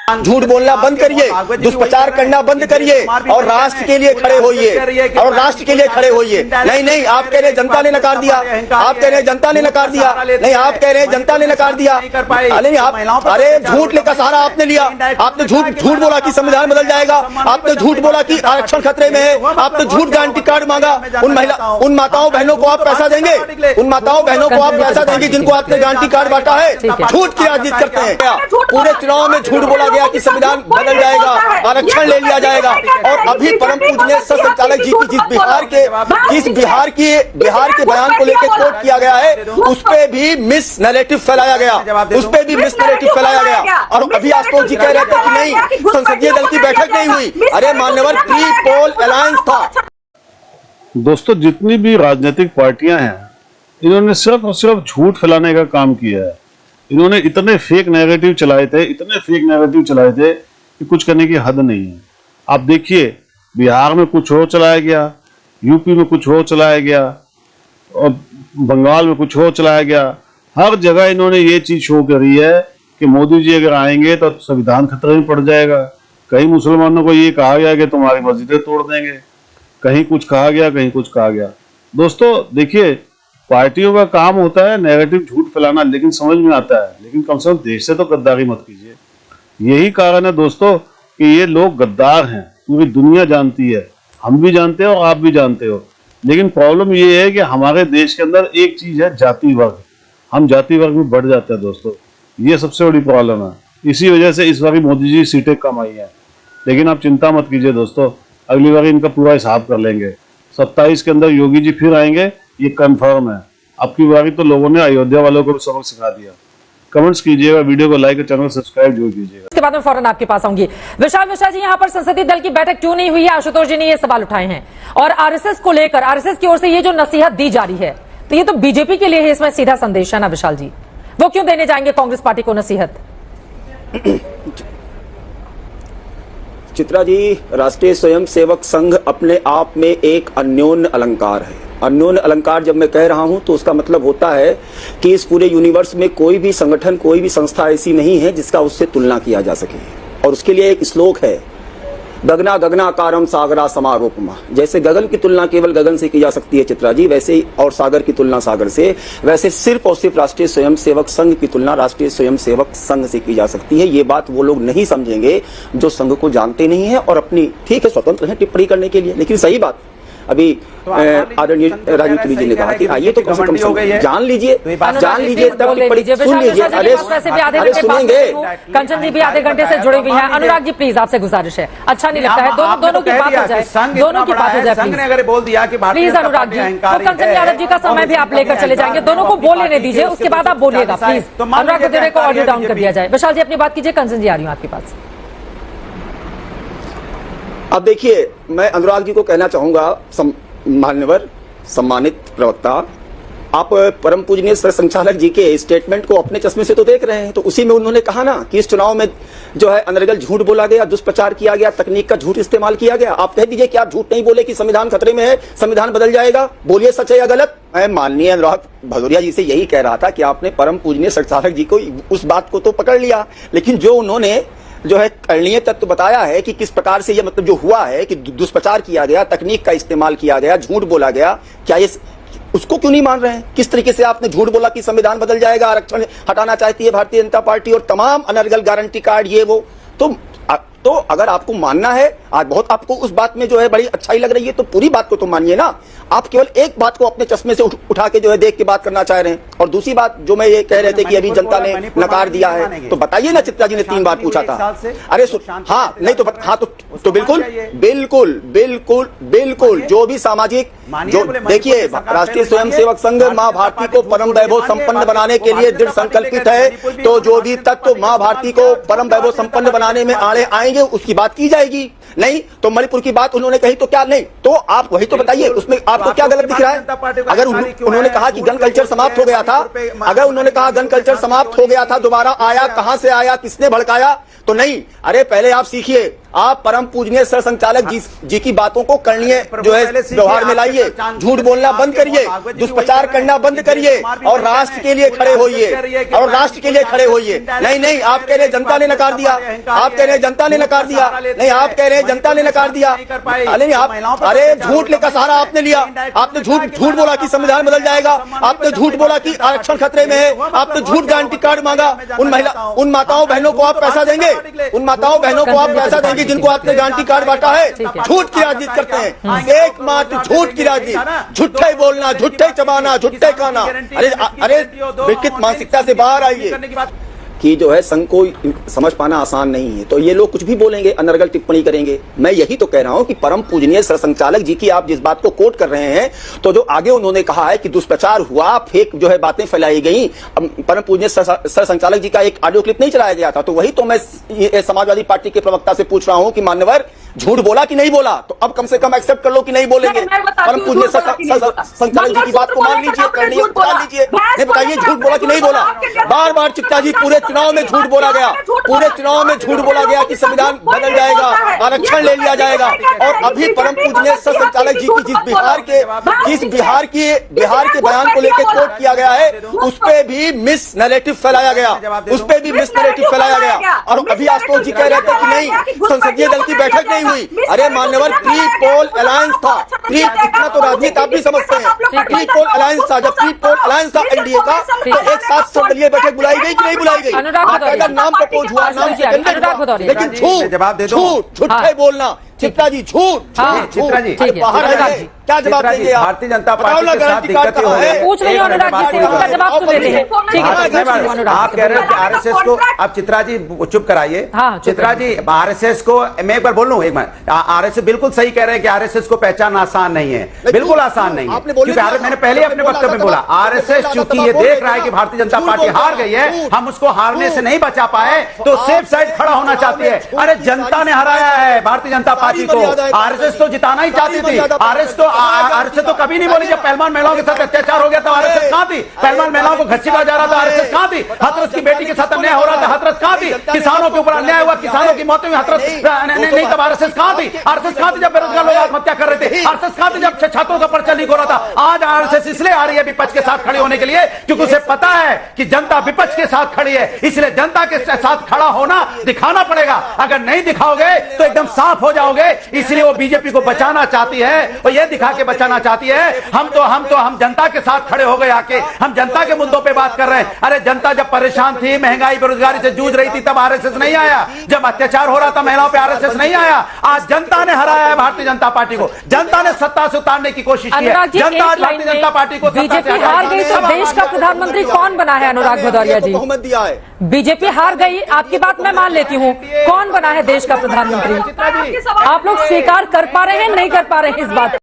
झूठ बोलना बंद करिए, दुष्प्रचार करना बंद करिए और राष्ट्र के लिए खड़े होइए, और राष्ट्र के लिए खड़े होइए। नहीं नहीं, आप कह रहे जनता ने नकार दिया, आप कह रहे जनता ने नकार दिया, नहीं आप कह रहे जनता ने नकार दिया। अरे आप, अरे झूठ का सहारा आपने लिया, आपने झूठ बोला कि संविधान बदल जाएगा, आपने झूठ बोला कि आरक्षण खतरे में है, आपने झूठ गारंटी कार्ड मांगा। उन माताओं बहनों को आप पैसा देंगे, उन माताओं बहनों को आप पैसा देंगे जिनको आपने गारंटी कार्ड बांटा है। झूठ की राजनीति करते हैं। पूरे चुनाव में झूठ बोला गया कि संविधान बदल जाएगा, आरक्षण ले लिया जाएगा, और अभी परम पूजनीय संचालक जी की जिस बिहार के बयान को लेकर कोट किया गया है, उस पे भी मिस नैरेटिव फैलाया गया, उस पे भी मिस नैरेटिव फैलाया गया। और अभी आशुतोष जी कह रहे थे कि नहीं, संसदीय दल की बैठक नहीं हुई। अरे मान्यवर, प्री पोल अलायंस था। दोस्तों, जितनी भी राजनीतिक पार्टियां हैं, इन्होंने सिर्फ और सिर्फ झूठ फैलाने का काम किया है। इन्होंने इतने फेक नैरेटिव चलाए थे कि कुछ करने की हद नहीं है। आप देखिए, बिहार में कुछ और चलाया गया, यूपी में कुछ और चलाया गया, और बंगाल में कुछ और चलाया गया। हर जगह इन्होंने ये चीज शो करी है कि मोदी जी अगर आएंगे तो संविधान खतरे में पड़ जाएगा। कहीं मुसलमानों को ये कहा गया कि तुम्हारी मस्जिदें तोड़ देंगे, कहीं कुछ कहा गया, कहीं कुछ कहा गया। दोस्तों देखिए, पार्टियों का काम होता है नैरेटिव झूठ फैलाना, लेकिन समझ में आता है, लेकिन कम से कम देश से तो गद्दारी मत कीजिए। यही कारण है दोस्तों कि ये लोग गद्दार हैं, पूरी दुनिया जानती है, हम भी जानते हो और आप भी जानते हो। लेकिन प्रॉब्लम ये है कि हमारे देश के अंदर एक चीज है, जाति वर्ग। हम जाति वर्ग में बढ़ जाते हैं दोस्तों, ये सबसे बड़ी प्रॉब्लम है। इसी वजह से इस बार मोदी जी सीटें कम आई हैं। लेकिन आप चिंता मत कीजिए दोस्तों, अगली बार इनका पूरा हिसाब कर लेंगे। 27 के अंदर योगी जी फिर आएंगे, ये कंफर्म है। अब की बारी तो लोगों ने अयोध्या वालों को भी सबक सिखा दिया। कमेंट्स कीजिएगा, वीडियो को लाइक और चैनल सब्सक्राइब जरूर कीजिएगा। इसके बाद में फौरन आपके पास आऊंगी। विशाल मिश्रा जी, यहाँ पर संसदीय दल की बैठक क्यों नहीं हुई है, आशुतोष जी ने ये सवाल उठाए हैं। और आरएसएस को लेकर आरएसएस की ओर से ये जो नसीहत दी जा रही है, तो ये तो बीजेपी के लिए है, इसमें सीधा संदेश है ना विशाल जी, वो क्यों देने जाएंगे कांग्रेस पार्टी को नसीहत? चित्रा जी, राष्ट्रीय स्वयंसेवक संघ अपने आप में एक अन्योन्य अलंकार है। अन्योन्य अलंकार जब मैं कह रहा हूं तो उसका मतलब होता है कि इस पूरे यूनिवर्स में कोई भी संगठन, कोई भी संस्था ऐसी नहीं है जिसका उससे तुलना किया जा सके। और उसके लिए एक श्लोक है, गगना गगनाकारम सागरा समारोपमा। जैसे गगन की तुलना केवल गगन से की जा सकती है चित्रा जी, वैसे ही, और सागर की तुलना सागर से, वैसे सिर्फ और सिर्फ राष्ट्रीय स्वयंसेवक संघ की तुलना राष्ट्रीय स्वयंसेवक संघ से की जा सकती है। ये बात वो लोग नहीं समझेंगे जो संघ को जानते नहीं है और अपनी, ठीक है, स्वतंत्र है टिप्पणी करने के लिए, लेकिन सही बात अभी आदरणीय राजीव तुली जी ने कहा कि आइए तो कम से कम जान लीजिए, तब टिप्पणी सुन लीजिए। अरे सुनेंगे, कंचन जी भी आधे घंटे से जुड़े हुए हैं। अनुराग जी प्लीज, आपसे गुजारिश है, अच्छा नहीं लगता है, दोनों की बात हो जाए, दोनों की बात हो जाए संघ ने अगर बोल दिया कि प्लीज। अनुराग जी, तो कंचन यादव जी का समय भी आप लेकर चले जाएंगे, दोनों को बोल लेने दीजिए, उसके बाद आप बोलिएगा प्लीज। अनुराग देवे को ऑडियो डाउन कर दिया जाए। विशाल जी अपनी बात कीजिए, कंचन जी आ रही हूँ आपके पास। अब देखिए, मैं अनुराग जी को कहना चाहूंगा, मान्यवर सम्मानित प्रवक्ता, आप परम पूजनीय संचालक जी के स्टेटमेंट को अपने चश्मे से तो देख रहे हैं, तो उसी में उन्होंने कहा ना कि इस चुनाव में जो है अनर्गल झूठ बोला गया, दुष्प्रचार किया गया, तकनीक का झूठ इस्तेमाल किया गया। आप कह दीजिए कि आप झूठ नहीं बोले कि संविधान खतरे में है, संविधान बदल जाएगा, बोलिए सच है या गलत। मैं माननीय अनुराग भदौरिया जी से यही कह रहा था कि आपने परम पूजनीय संचालक जी को उस बात को तो पकड़ लिया, लेकिन जो उन्होंने जो है करणीय तत्व बताया है कि किस प्रकार से ये मतलब जो हुआ है कि दुष्प्रचार किया गया, तकनीक का इस्तेमाल किया गया, झूठ बोला गया, क्या ये उसको क्यों नहीं मान रहे हैं? किस तरीके से आपने झूठ बोला कि संविधान बदल जाएगा, आरक्षण हटाना चाहती है भारतीय जनता पार्टी और तमाम अनर्गल गारंटी कार्ड ये वो। तो अगर आपको मानना है, आज बहुत आपको उस बात में जो है बड़ी अच्छाई लग रही है, तो पूरी बात को तो मानिए ना। आप केवल एक बात को अपने चश्मे से उठा के जो है देख के बात करना चाह रहे हैं। और दूसरी बात जो मैं ये कह रहे थे कि अभी जनता ने नकार दिया है, तो बताइए ना, चित्रा जी ने 3 बार पूछा था। अरे हाँ, नहीं तो हाँ तो बिल्कुल बिल्कुल बिल्कुल बिल्कुल जो भी सामाजिक, जो देखिए, राष्ट्रीय स्वयंसेवक संघ माँ भारती को परम वैभव संपन्न बनाने के लिए दृढ़ संकल्पित है। तो जो भी तत्व माँ भारती को परम वैभव संपन्न बनाने में आड़े आएंगे उसकी बात की जाएगी। नहीं तो मणिपुर की बात उन्होंने कही तो क्या, नहीं तो आप वही तो बताइए, उसमें आपको क्या गलत दिख रहा है? अगर उन्होंने कहा कि गन कल्चर समाप्त हो गया था, अगर उन्होंने कहा गन कल्चर समाप्त हो गया था, दोबारा आया, कहां से आया, किसने भड़काया? तो नहीं, अरे पहले आप सीखिए, आप परम पूजनीय सर संचालक जी की बातों को करणीय जो है व्यवहार में लाइए, झूठ बोलना बंद करिए, दुष्प्रचार करना बंद करिए और राष्ट्र के लिए खड़े होइए, और राष्ट्र के लिए खड़े होइए। नहीं, आप कह रहे जनता ने नकार दिया, आप कह रहे जनता ने नकार दिया, नहीं आप कह रहे जनता ने नकार दिया। अरे आप, अरे झूठ लेकर सहारा आपने लिया, आपने झूठ बोला कि संविधान बदल जाएगा, आपने झूठ बोला कि आरक्षण खतरे में है, आपने झूठ गारंटी कार्ड मांगा। उन माताओं बहनों को आप पैसा देंगे, उन माताओं बहनों को आप पैसा देंगे जिनको आपने गारंटी कार्ड बांटा है। झूठ की राजनीति करते हैं, एकमात्र झूठ की राजनीति, झूठे बोलना, झूठे चबाना, झूठे खाना। अरे विकृत मानसिकता से बाहर आइए कि जो है संघ को समझ पाना आसान नहीं है, तो ये लोग कुछ भी बोलेंगे, अनर्गल टिप्पणी करेंगे। मैं यही तो कह रहा हूं कि परम पूजनीय सर संचालक जी की आप जिस बात को कोट कर रहे हैं, तो जो आगे उन्होंने कहा है कि दुष्प्रचार हुआ, फेक जो है बातें फैलाई गई, परम पूजनीय सर संचालक जी का एक ऑडियो क्लिप नहीं चलाया गया था, तो वही तो मैं समाजवादी पार्टी के प्रवक्ता से पूछ रहा हूं कि मान्यवर झूठ बोला कि नहीं बोला, तो अब कम से कम एक्सेप्ट कर लो कि नहीं बोलेंगे। परम पूजनीय संचालक जी की बात को मान लीजिए, करनी है बता लीजिए, नहीं बताइए झूठ बोला कि नहीं बोला। बार बार चित्ता जी पूरे चुनाव में झूठ बोला गया, पूरे चुनाव में झूठ बोला गया कि संविधान बदल जाएगा, आरक्षण ले लिया जाएगा, और अभी परम पूजनीय सर संचालक जी की जिस बिहार के बयान को लेकर कोट किया गया है, उस पे भी मिस नैरेटिव फैलाया गया, उस पे भी मिस नैरेटिव फैलाया गया। और अभी आशुतोष जी कह रहे थे कि नहीं संसदीय दल की बैठक नहीं हुई। अरे मान्यवर, प्री पोल अलायंस था, इतना तो राजनीति आप भी समझते हैं, प्री पोल अलायंस था, जब प्री पोल अलायंस था एनडीए का, तो एक साथ सर्वदलीय बैठक बुलाई गई कि नहीं बुलाई गई, नाम प्रपोज हुआ, नाम से कैंडिडेट, लेकिन झूठ झूठे बोलना, चित्रा जी झूठ, चित्रा जी बाहर आइए, क्या जवाब देंगे आप? भारतीय जनता पार्टी के साथ दिक्कत हो रही है, पूछ रही हूं अनुराग जी से, उनका जवाब सुन लेते हैं। ठीक है, आप कह रहे हैं कि आरएसएस को, आप चित्रा जी चुप कराइए। चित्रा जी, आरएसएस को मैं एक बार बोल लूं, एक बार, आरएसएस बिल्कुल सही कह रहे हैं कि आरएसएस को पहचानना आसान नहीं है, बिल्कुल आसान नहीं है, क्योंकि मैंने पहले अपने वक्तव्य में बोला, आरएसएस चूंकि ये देख रहा है कि भारतीय जनता पार्टी हार गई है, हम उसको हारने से नहीं बचा पाए, तो सेफ साइड खड़ा होना चाहती है। अरे जनता ने हराया है भारतीय जनता पार्टी को, आरएसएस तो जिताना ही चाहती थी। आरएसएस तो कभी नहीं बोली, जब पहलवान महिलाओं के साथ अत्याचार हो गया तो आरएसएस कहां थी? पहलवान महिलाओं को घसीटा जा रहा था, आरएसएस कहां थी? हाथरस की बेटी के साथ अन्याय हो रहा था, हाथरस कहां थी? किसानों के ऊपर अन्याय हुआ, किसानों की मौतें हुई, हाथरस नहीं, तब आरएसएस कहां थी? आरएसएस कहां थी जब बेरोजगार लोग आत्महत्या कर रहे थे? आरएसएस कहां थी जब छात्रों का पर्चा लीक हो रहा था? आज आरएसएस इसलिए आ रही है विपक्ष के साथ खड़े होने के लिए, क्योंकि उसे पता है कि जनता विपक्ष के साथ खड़ी है, इसलिए जनता के साथ खड़ा होना दिखाना पड़ेगा। अगर नहीं दिखाओगे तो एकदम साफ हो जाओगे। इसलिए वो बीजेपी को बचाना चाहती है और ये दिखा के बचाना चाहती है हम जनता के साथ खड़े हो गए, आके हम जनता के मुद्दों पे बात कर रहे हैं। अरे जनता जब परेशान थी, महंगाई बेरोजगारी से जूझ रही थी, तब आरएसएस नहीं आया। जब अत्याचार हो रहा था महिलाओं पे, आरएसएस नहीं आया। आज जनता ने हराया है भारतीय जनता पार्टी को, जनता ने सत्ता से उतारने की कोशिश की है। जनता आज भारतीय जनता पार्टी को, बीजेपी हार गई तो देश का प्रधानमंत्री कौन बना है? अनुराग भदौरिया जी, बहुमत दिया है, बीजेपी हार गई, आपकी बात मैं मान लेती हूँ, कौन बना है देश का प्रधानमंत्री? आप लोग स्वीकार कर पा रहे हैं, नहीं कर पा रहे हैं इस बात?